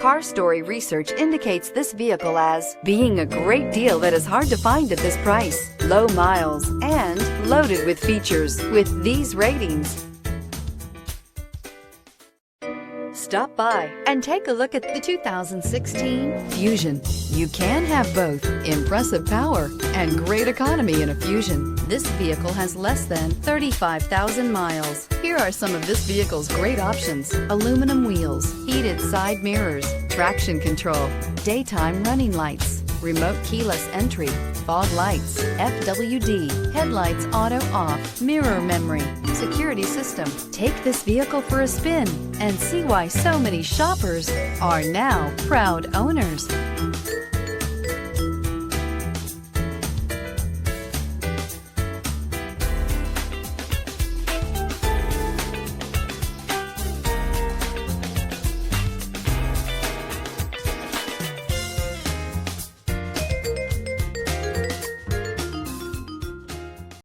Car Story research indicates this vehicle as being a great deal that is hard to find at this price, low miles, and loaded with features. With these ratings, stop by and take a look at the 2016 Fusion. You can have both impressive power and great economy in a Fusion. This vehicle has less than 35,000 miles. Here are some of this vehicle's great options: aluminum wheels, heated side mirrors, traction control, daytime running lights, remote keyless entry, fog lights, FWD, headlights auto off, mirror memory, security system. Take this vehicle for a spin and see why so many shoppers are now proud owners.